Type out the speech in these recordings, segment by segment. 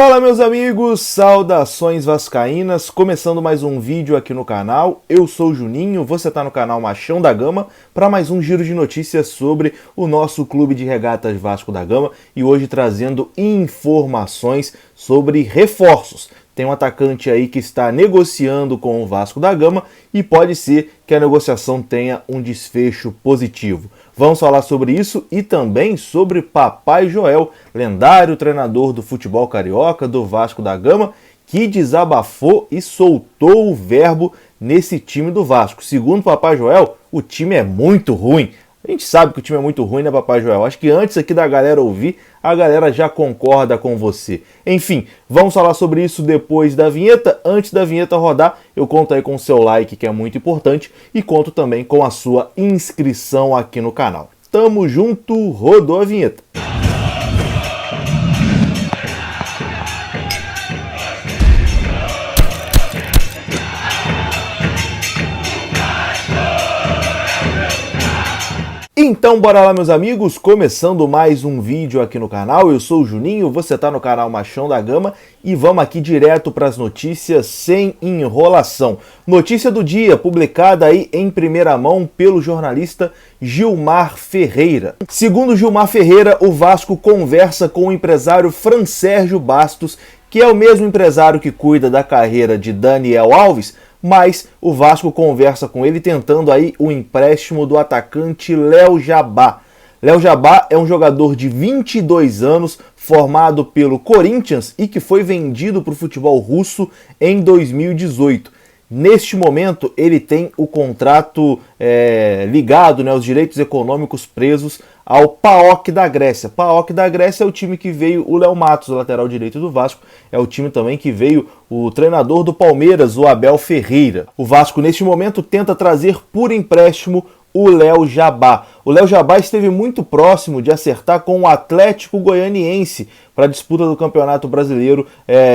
Fala meus amigos, saudações vascaínas, começando mais um vídeo aqui no canal. Eu sou o Juninho, você está no canal Machão da Gama para mais um giro de notícias sobre o nosso clube de regatas Vasco da Gama e hoje trazendo informações sobre reforços. Tem um atacante aí que está negociando com o Vasco da Gama e pode ser que a negociação tenha um desfecho positivo. Vamos falar sobre isso e também sobre Papai Joel, lendário treinador do futebol carioca do Vasco da Gama, que desabafou e soltou o verbo nesse time do Vasco. Segundo Papai Joel, o time é muito ruim. A gente sabe que o time é muito ruim, né, Papai Joel? Acho que antes aqui da galera ouvir, a galera já concorda com você. Enfim, vamos falar sobre isso depois da vinheta. Antes da vinheta rodar, eu conto aí com o seu like, que é muito importante, e conto também com a sua inscrição aqui no canal. Tamo junto, rodou a vinheta. Então bora lá meus amigos, começando mais um vídeo aqui no canal. Eu sou o Juninho, você tá no canal Machão da Gama e vamos aqui direto para as notícias sem enrolação. Notícia do dia, publicada aí em primeira mão pelo jornalista Gilmar Ferreira. Segundo Gilmar Ferreira, o Vasco conversa com o empresário Fransérgio Bastos, que é o mesmo empresário que cuida da carreira de Daniel Alves, mas o Vasco conversa com ele tentando aí o empréstimo do atacante Léo Jabá. Léo Jabá é um jogador de 22 anos, formado pelo Corinthians e que foi vendido para o futebol russo em 2018. Neste momento, ele tem o contrato ligado, né, os direitos econômicos presos ao PAOK da Grécia. PAOK da Grécia é o time que veio o Léo Matos, o lateral direito do Vasco. É o time também que veio o treinador do Palmeiras, o Abel Ferreira. O Vasco, neste momento, tenta trazer por empréstimo o Léo Jabá. O Léo Jabá esteve muito próximo de acertar com o Atlético Goianiense para a disputa do Campeonato Brasileiro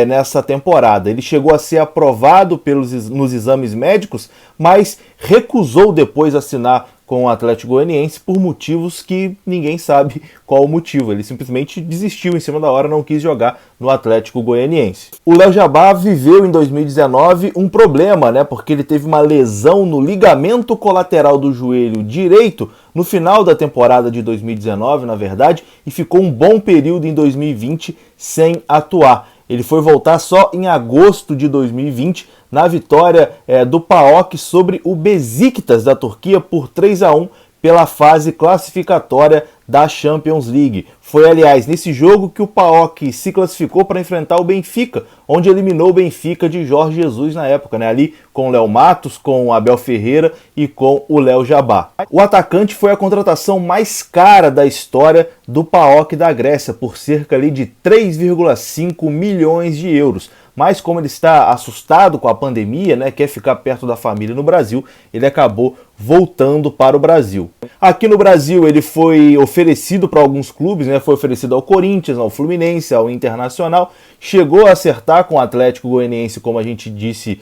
nessa temporada. Ele chegou a ser aprovado nos exames médicos, mas recusou depois assinar com o Atlético Goianiense por motivos que ninguém sabe qual o motivo. Ele simplesmente desistiu em cima da hora, não quis jogar no Atlético Goianiense. O Léo Jabá viveu em 2019 um problema, né? Porque ele teve uma lesão no ligamento colateral do joelho direito no final da temporada de 2019, na verdade, e ficou um bom período em 2020 sem atuar. Ele foi voltar só em agosto de 2020 na vitória do PAOK sobre o Besiktas da Turquia por 3-1 pela fase classificatória da Champions League. Foi, aliás, nesse jogo que o PAOK se classificou para enfrentar o Benfica, onde eliminou o Benfica de Jorge Jesus na época, né? Ali com o Léo Matos, com o Abel Ferreira e com o Léo Jabá. O atacante foi a contratação mais cara da história do PAOK da Grécia, por cerca ali de 3,5 milhões de euros. Mas como ele está assustado com a pandemia, né, quer ficar perto da família no Brasil, ele acabou voltando para o Brasil. Aqui no Brasil ele foi oferecido para alguns clubes, né, foi oferecido ao Corinthians, ao Fluminense, ao Internacional, chegou a acertar com o Atlético Goianiense, como a gente disse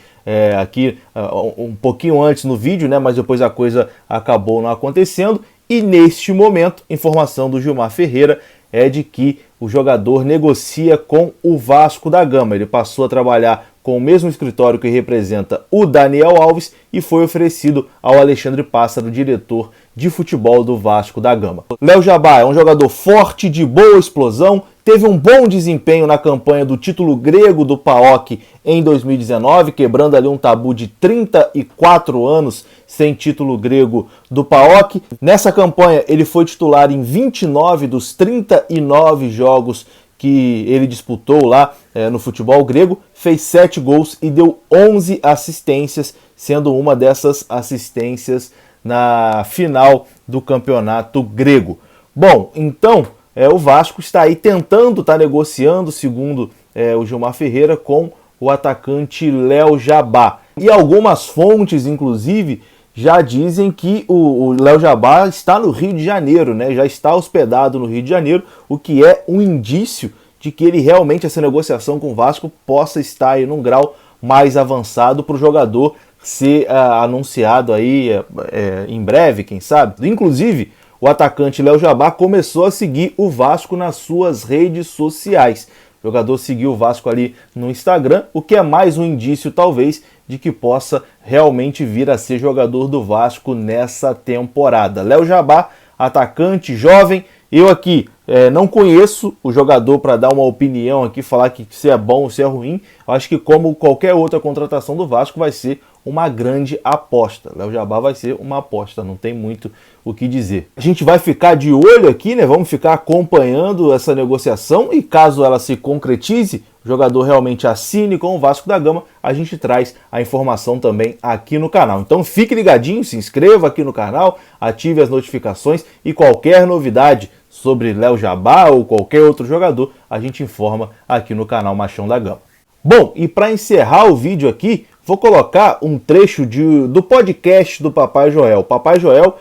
aqui um pouquinho antes no vídeo, né, mas depois a coisa acabou não acontecendo. E neste momento, informação do Gilmar Ferreira é de que o jogador negocia com o Vasco da Gama. Ele passou a trabalhar com o mesmo escritório que representa o Daniel Alves e foi oferecido ao Alexandre Pássaro, diretor de futebol do Vasco da Gama. Léo Jabá é um jogador forte, de boa explosão, teve um bom desempenho na campanha do título grego do PAOK em 2019, quebrando ali um tabu de 34 anos sem título grego do PAOK. Nessa campanha ele foi titular em 29 dos 39 jogos que ele disputou lá no futebol grego, fez 7 gols e deu 11 assistências, sendo uma dessas assistências na final do campeonato grego. Bom, então o Vasco está aí tentando, está negociando, segundo o Gilmar Ferreira, com o atacante Léo Jabá. E algumas fontes, inclusive, já dizem que o Léo Jabá está no Rio de Janeiro, né? Já está hospedado no Rio de Janeiro, o que é um indício de que ele realmente, essa negociação com o Vasco, possa estar aí num grau mais avançado para o jogador ser anunciado aí em breve, quem sabe. Inclusive, o atacante Léo Jabá começou a seguir o Vasco nas suas redes sociais. O jogador seguiu o Vasco ali no Instagram, o que é mais um indício, talvez, de que possa realmente vir a ser jogador do Vasco nessa temporada. Léo Jabá, atacante, jovem. Eu aqui não conheço o jogador para dar uma opinião aqui, falar que se é bom ou se é ruim. Eu acho que, como qualquer outra contratação do Vasco, vai ser uma grande aposta. Léo Jabá vai ser uma aposta, não tem muito o que dizer. A gente vai ficar de olho aqui, né? Vamos ficar acompanhando essa negociação e, caso ela se concretize, o jogador realmente assine com o Vasco da Gama, a gente traz a informação também aqui no canal. Então fique ligadinho, se inscreva aqui no canal, ative as notificações e qualquer novidade sobre Léo Jabá ou qualquer outro jogador, a gente informa aqui no canal Machão da Gama. Bom, e para encerrar o vídeo aqui, vou colocar um trecho do podcast do Papai Joel. O Papai Joel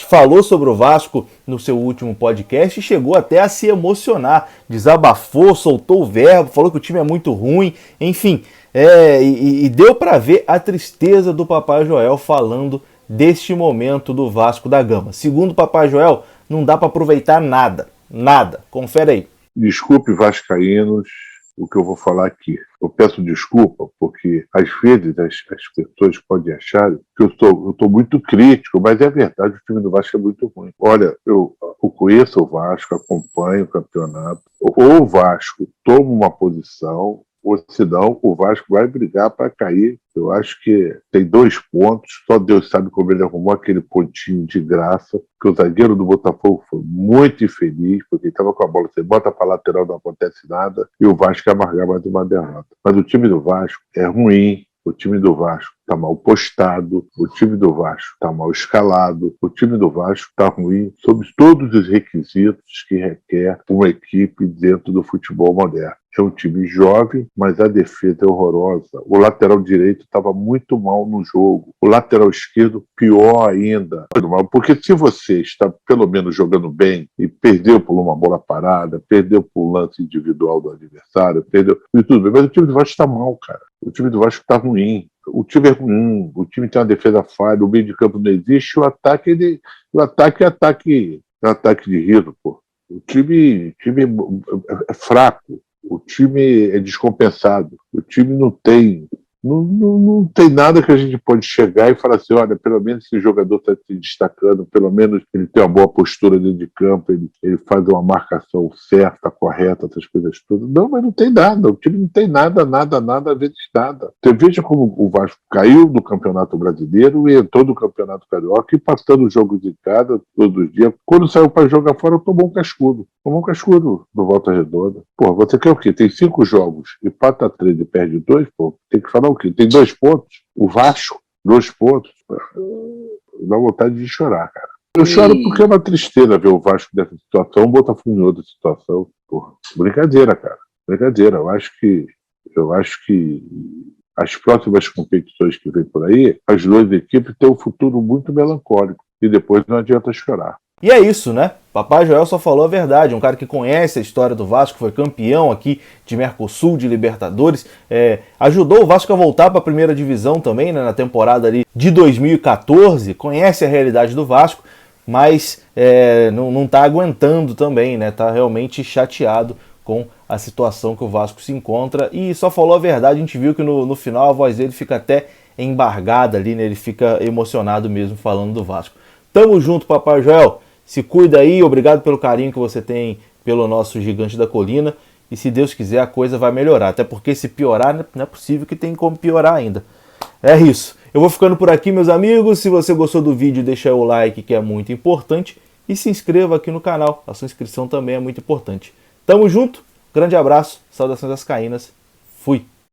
falou sobre o Vasco no seu último podcast e chegou até a se emocionar. Desabafou, soltou o verbo, falou que o time é muito ruim, enfim. E deu para ver a tristeza do Papai Joel falando deste momento do Vasco da Gama. Segundo o Papai Joel, não dá para aproveitar nada, nada. Confere aí. Desculpe, vascaínos, o que eu vou falar aqui. Eu peço desculpa, porque às vezes as pessoas podem achar que eu estou muito crítico, mas é verdade, o time do Vasco é muito ruim. Olha, eu conheço o Vasco, acompanho o campeonato. Ou o Vasco toma uma posição, ou senão o Vasco vai brigar para cair. Eu acho que tem 2 pontos, só Deus sabe como ele arrumou aquele pontinho de graça, que o zagueiro do Botafogo foi muito infeliz, porque ele estava com a bola, você bota para lateral, não acontece nada, e o Vasco ia amargar mais uma derrota. Mas o time do Vasco é ruim, o time do Vasco está mal postado, o time do Vasco está mal escalado, o time do Vasco está ruim sob todos os requisitos que requer uma equipe dentro do futebol moderno. É um time jovem, mas a defesa é horrorosa. O lateral direito estava muito mal no jogo. O lateral esquerdo, pior ainda. Porque se você está pelo menos jogando bem e perdeu por uma bola parada, perdeu por um lance individual do adversário, perdeu e tudo bem, mas o time do Vasco está mal, cara. O time do Vasco está ruim. O time é ruim, o time tem uma defesa falha, o meio de campo não existe, o ataque é ataque de riso, pô. O time é fraco. O time é descompensado. O time não tem nada que a gente pode chegar e falar assim, olha, pelo menos esse jogador está se destacando, pelo menos ele tem uma boa postura dentro de campo, ele faz uma marcação certa, correta, essas coisas todas. Não, mas não tem nada. O time não tem nada a ver de nada. Você veja como o Vasco caiu do Campeonato Brasileiro e entrou no Campeonato Carioca e passando jogos de casa todos os dias. Quando saiu para jogar fora, tomou um cascudo. Tomou um cascudo do Volta Redonda. Pô, você quer o quê? Tem 5 jogos, empata 3 e perde 2, pô. Tem que falar o quê? Tem 2 pontos. O Vasco, 2 pontos. Dá vontade de chorar, cara. Eu choro porque é uma tristeza ver o Vasco nessa situação, o Botafogo em outra situação. Porra, brincadeira, cara. Brincadeira. Eu acho que as próximas competições que vem por aí, as 2 equipes têm um futuro muito melancólico. E depois não adianta chorar. E é isso, né? Papai Joel só falou a verdade, um cara que conhece a história do Vasco, foi campeão aqui de Mercosul, de Libertadores, ajudou o Vasco a voltar para a primeira divisão também, né, na temporada ali de 2014, conhece a realidade do Vasco, mas não está aguentando também, né? Tá realmente chateado com a situação que o Vasco se encontra e só falou a verdade. A gente viu que no final a voz dele fica até embargada ali, né? Ele fica emocionado mesmo falando do Vasco. Tamo junto, Papai Joel. Se cuida aí, obrigado pelo carinho que você tem pelo nosso gigante da colina. E se Deus quiser, a coisa vai melhorar. Até porque se piorar, não é possível que tem como piorar ainda. É isso. Eu vou ficando por aqui, meus amigos. Se você gostou do vídeo, deixa aí o like, que é muito importante. E se inscreva aqui no canal. A sua inscrição também é muito importante. Tamo junto. Grande abraço. Saudações vascaínas. Fui.